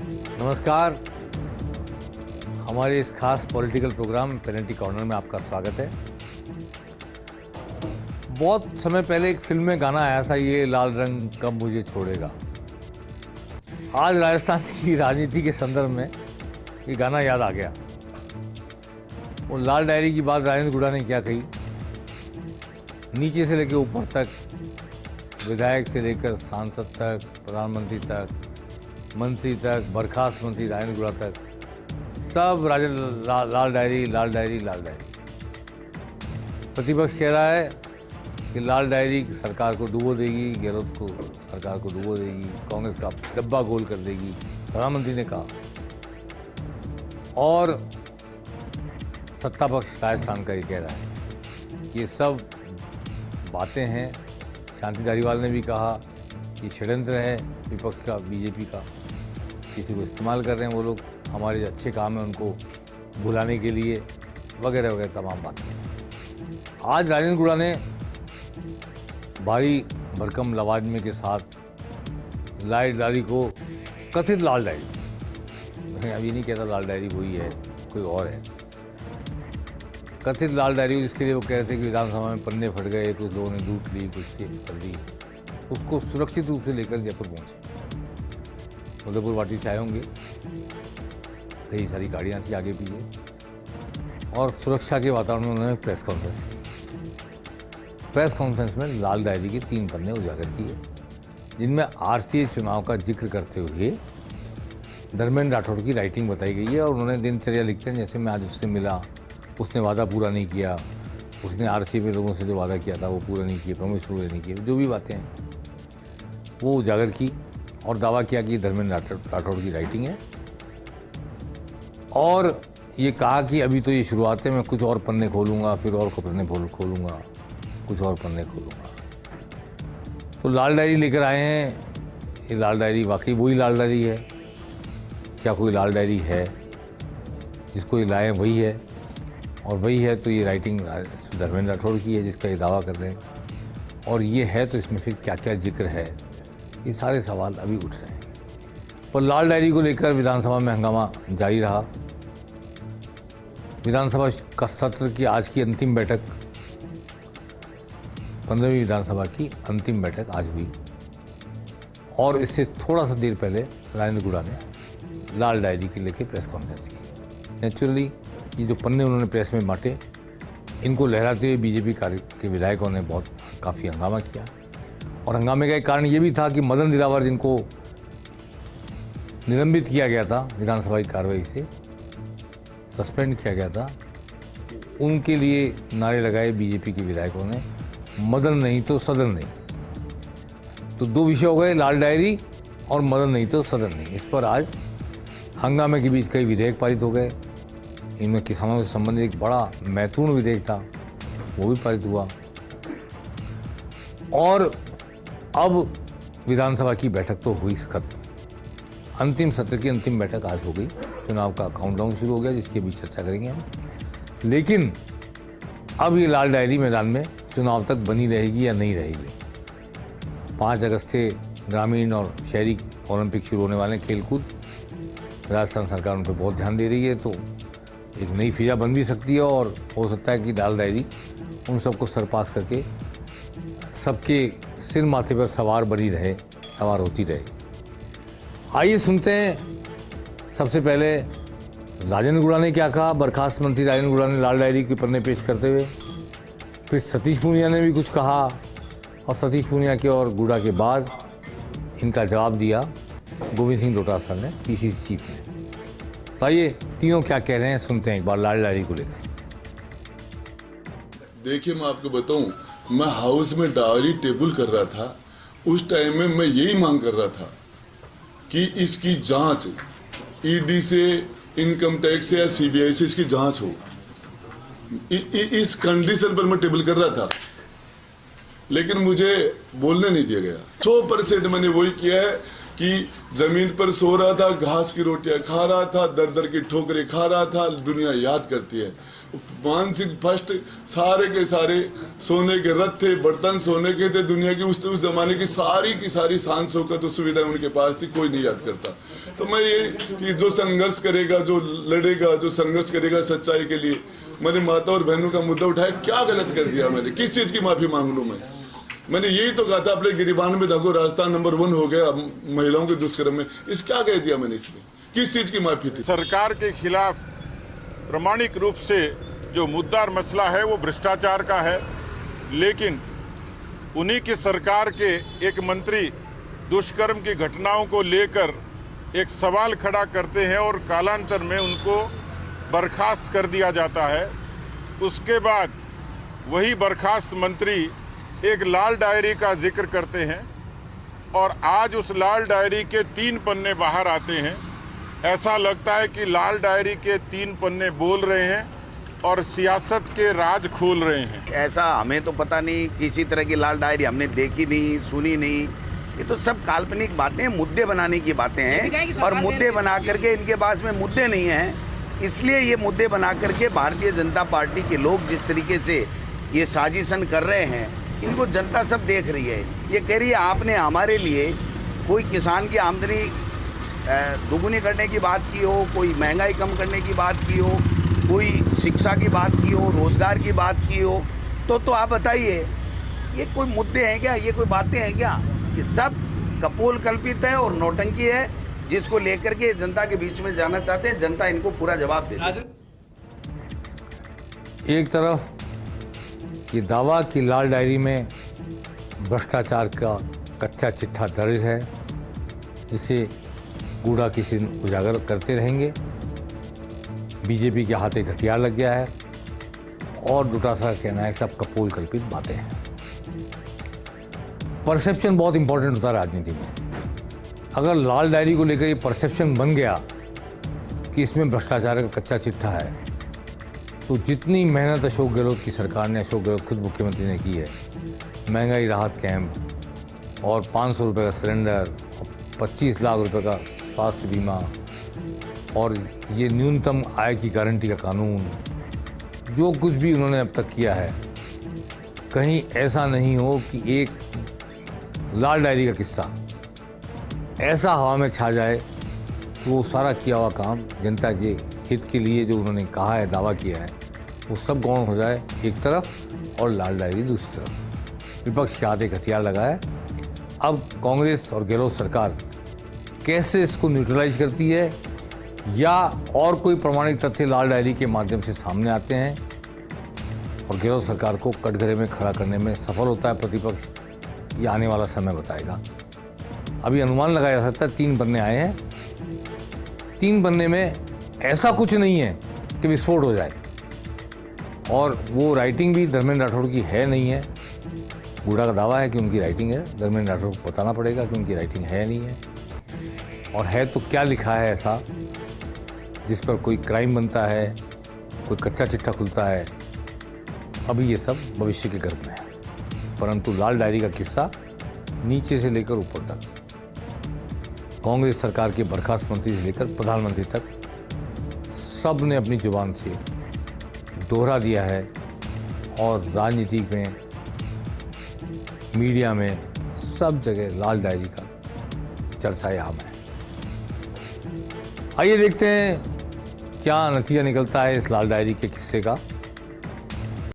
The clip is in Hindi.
नमस्कार। हमारे इस खास पॉलिटिकल प्रोग्राम पेनल्टी कॉर्नर में आपका स्वागत है। बहुत समय पहले एक फिल्म में गाना आया था, ये लाल रंग कब मुझे छोड़ेगा। आज राजस्थान की राजनीति के संदर्भ में ये गाना याद आ गया। वो लाल डायरी की बात राजेंद्र गुड़ा ने क्या कही, नीचे से लेकर ऊपर तक, विधायक से लेकर सांसद तक, प्रधानमंत्री तक, मंत्री तक, बर्खास्त मंत्री राजेंद्र गुड़ा तक, सब लाल डायरी लाल डायरी लाल डायरी। प्रतिपक्ष कह रहा है कि लाल डायरी सरकार को डुबो देगी, गहलोत को सरकार को डुबो देगी, कांग्रेस का डब्बा गोल कर देगी, प्रधानमंत्री ने कहा। और सत्ता पक्ष राजस्थान का ये कह रहा है कि ये सब बातें हैं। शांति धारीवाल ने भी कहा कि षड्यंत्र है विपक्ष का, बीजेपी का, किसी को इस्तेमाल कर रहे हैं वो लोग, हमारे अच्छे काम है उनको भुलाने के लिए, वगैरह वगैरह तमाम बातें। आज राजेंद्र गुड़ा ने भारी भरकम लवाजमे के साथ लाल डायरी को, कथित लाल डायरी, मैं अभी नहीं कहता लाल डायरी वही है, कोई और है, कथित लाल डायरी, जिसके लिए वो कह रहे थे कि विधानसभा में पन्ने फट गए, कुछ लोगों ने लूट ली, कुछ कर दी, उसको सुरक्षित रूप से लेकर जयपुर पहुंचे। उदयपुर वाटी से आए होंगे, कई सारी गाड़ियां थी आगे पीछे, और सुरक्षा के वातावरण में उन्होंने प्रेस कॉन्फ्रेंस की। प्रेस कॉन्फ्रेंस में लाल डायरी के 3 पन्ने उजागर किए, जिनमें आरसीए चुनाव का जिक्र करते हुए धर्मेंद्र राठौड़ की राइटिंग बताई गई है। और उन्होंने दिनचर्या लिखते हैं, जैसे मैं आज उससे मिला, उसने वादा पूरा नहीं किया, उसने आरसीए में लोगों से जो वादा किया था वो पूरा नहीं किया, प्रॉमिस पूरे नहीं किए, जो भी बातें हैं वो उजागर की और दावा किया कि धर्मेंद्र राठौड़ की राइटिंग है। और ये कहा कि अभी तो ये शुरुआत है, मैं कुछ और पन्ने खोलूँगा, फिर और पन्ने खोलूँगा, कुछ और पन्ने खोलूँगा। तो लाल डायरी लेकर आए हैं। ये लाल डायरी वाकई वही लाल डायरी है क्या? कोई लाल डायरी है जिसको ये लाए वही है? और वही है तो ये राइटिंग धर्मेंद्र राठौड़ की है जिसका ये दावा कर रहे हैं। और ये है तो इसमें फिर क्या क्या जिक्र है, ये सारे सवाल अभी उठ रहे हैं। पर लाल डायरी को लेकर विधानसभा में हंगामा जारी रहा। विधानसभा का सत्र की आज की अंतिम बैठक, 15वीं विधानसभा की अंतिम बैठक आज हुई। और इससे थोड़ा सा देर पहले राजेंद्र गुड़ा ने लाल डायरी के लेकर प्रेस कॉन्फ्रेंस की। नेचुरली ये जो पन्ने उन्होंने प्रेस में बांटे, इनको लहराते हुए बीजेपी के विधायकों ने काफ़ी हंगामा किया। और हंगामे का एक कारण ये भी था कि मदन दिलावर, जिनको निलंबित किया गया था विधानसभा की कार्रवाई से, सस्पेंड किया गया था, उनके लिए नारे लगाए बीजेपी के विधायकों ने, मदन नहीं तो सदन नहीं। तो 2 विषय हो गए, लाल डायरी और मदन नहीं तो सदन नहीं। इस पर आज हंगामे के बीच कई विधेयक पारित हो गए। इनमें किसानों से संबंधित एक बड़ा महत्वपूर्ण विधेयक था, वो भी पारित हुआ। और अब विधानसभा की बैठक तो हुई खत्म। अंतिम सत्र की अंतिम बैठक आज हो गई। चुनाव का काउंटडाउन शुरू हो गया, जिसकी अभी चर्चा करेंगे हम। लेकिन अब ये लाल डायरी मैदान में चुनाव तक बनी रहेगी या नहीं रहेगी। 5 अगस्त से ग्रामीण और शहरी ओलंपिक शुरू होने वाले खेलकूद, राजस्थान सरकार उन पर बहुत ध्यान दे रही है, तो एक नई फिजा बन भी सकती है। और हो सकता है कि लाल डायरी उन सबको सरपास करके सबके सिर माथे पर सवार बनी रहे, सवार होती रहे। आइए सुनते हैं सबसे पहले राजेंद्र गुड़ा ने क्या कहा। बर्खास्त मंत्री राजेंद्र गुड़ा ने लाल डायरी के पन्ने पेश करते हुए, फिर सतीश पूनिया ने भी कुछ कहा, और सतीश पूनिया के और गुड़ा के बाद इनका जवाब दिया गोविंद सिंह डोटासरा ने, पीसीसी चीफ ने। तो आइए तीनों क्या कह रहे हैं सुनते हैं एक बार लाल डायरी को लेकर। देखिए, मैं आपको बताऊं, मैं हाउस में डायरी टेबल कर रहा था, उस टाइम में मैं यही मांग कर रहा था कि इसकी जांच ईडी से, इनकम टैक्स से या सीबीआई से इसकी जांच हो। इस कंडीशन पर मैं टेबल कर रहा था, लेकिन मुझे बोलने नहीं दिया गया। 100% मैंने वही किया है कि जमीन पर सो रहा था, घास की रोटियां खा रहा था, दर दर की ठोकरें खा रहा था। दुनिया याद करती है। मान सिंह फर्स्ट सारे के सारे सोने के रथ थे, बर्तन सोने के थे। दुनिया की उस जमाने की सारी शान शौकत और सुविधाएं उनके पास थी, कोई नहीं याद करता। तो मैं ये कि जो संघर्ष करेगा, जो लड़ेगा, जो संघर्ष करेगा सच्चाई के लिए, मैंने माता और बहनों का मुद्दा उठाया। क्या गलत कर दिया मैंने? किस चीज की माफी मांग लूं मैं? मैंने यही तो कहा था अपने गिरिबान में देखो राजस्थान नंबर 1 हो गया महिलाओं के दुष्कर्म में। इस क्या कह दिया मैंने इसमें? किस चीज की माफी थी? सरकार के खिलाफ प्रामाणिक रूप से जो मुद्दा और मसला है वो भ्रष्टाचार का है, लेकिन उन्हीं की सरकार के एक मंत्री दुष्कर्म की घटनाओं को लेकर एक सवाल खड़ा करते हैं और कालांतर में उनको बर्खास्त कर दिया जाता है। उसके बाद वही बर्खास्त मंत्री एक लाल डायरी का जिक्र करते हैं और आज उस लाल डायरी के 3 पन्ने बाहर आते हैं। ऐसा लगता है कि लाल डायरी के 3 पन्ने बोल रहे हैं और सियासत के राज खोल रहे हैं। ऐसा हमें तो पता नहीं, किसी तरह की लाल डायरी हमने देखी नहीं, सुनी नहीं। ये तो सब काल्पनिक बातें, मुद्दे बनाने की बातें हैं और मुद्दे बना करके इनके पास में मुद्दे नहीं हैं, इसलिए ये मुद्दे बना करके भारतीय जनता पार्टी के लोग जिस तरीके से ये साजिशन कर रहे हैं, इनको जनता सब देख रही है। ये कह रही है आपने हमारे लिए कोई किसान की आमदनी दुगुनी करने की बात की हो, कोई महंगाई कम करने की बात की हो, कोई शिक्षा की बात की हो, रोजगार की बात की हो, तो आप बताइए ये कोई मुद्दे हैं क्या? ये कोई बातें हैं क्या? ये सब कपोल कल्पित है और नौटंकी है, जिसको लेकर के जनता के बीच में जाना चाहते हैं। जनता इनको पूरा जवाब देती है। एक तरफ ये दावा कि लाल डायरी में भ्रष्टाचार का कच्चा चिट्ठा दर्ज है, जिसे कूड़ा किसी दिन उजागर करते रहेंगे। बीजेपी के हाथ एक हथियार लग गया है और डोटासरा का कहना है सब कपोल कल्पित बातें हैं। परसेप्शन बहुत इंपॉर्टेंट होता है राजनीति में। अगर लाल डायरी को लेकर ये परसेप्शन बन गया कि इसमें भ्रष्टाचार का कच्चा चिट्ठा है, तो जितनी मेहनत अशोक गहलोत की सरकार ने, अशोक गहलोत खुद मुख्यमंत्री ने की है, महंगाई राहत कैंप और 500 रुपये का सिलेंडर और 25 लाख रुपए का स्वास्थ्य बीमा और ये न्यूनतम आय की गारंटी का कानून, जो कुछ भी उन्होंने अब तक किया है, कहीं ऐसा नहीं हो कि एक लाल डायरी का किस्सा ऐसा हवा में छा जाए तो वो सारा किया हुआ काम जनता के हित के लिए जो उन्होंने कहा है, दावा किया है, वो सब गौण हो जाए एक तरफ और लाल डायरी दूसरी तरफ। विपक्ष के हाथ एक हथियार लगा है। अब कांग्रेस और गहलोत सरकार कैसे इसको न्यूट्रलाइज करती है या और कोई प्रमाणिक तथ्य लाल डायरी के माध्यम से सामने आते हैं और गहलोत सरकार को कटघरे में खड़ा करने में सफल होता है प्रतिपक्ष, ये आने वाला समय बताएगा। अभी अनुमान लगाया जा सकता है 3 पन्ने आए हैं, 3 पन्ने में ऐसा कुछ नहीं है कि विस्फोट हो जाए और वो राइटिंग भी धर्मेंद्र राठौड़ की है नहीं है। बूढ़ा का दावा है कि उनकी राइटिंग है, धर्मेंद्र राठौड़ को बताना पड़ेगा कि उनकी राइटिंग है नहीं है, और है तो क्या लिखा है ऐसा जिस पर कोई क्राइम बनता है, कोई कच्चा चिट्ठा खुलता है। अभी ये सब भविष्य के गर्भ में है, परंतु लाल डायरी का किस्सा नीचे से लेकर ऊपर तक, कांग्रेस सरकार के बर्खास्त मंत्री से लेकर प्रधानमंत्री तक, सब ने अपनी जुबान से दोहरा दिया है और राजनीति में, मीडिया में, सब जगह लाल डायरी का चर्चा यहाँ है। आइए देखते हैं क्या नतीजा निकलता है इस लाल डायरी के किस्से का।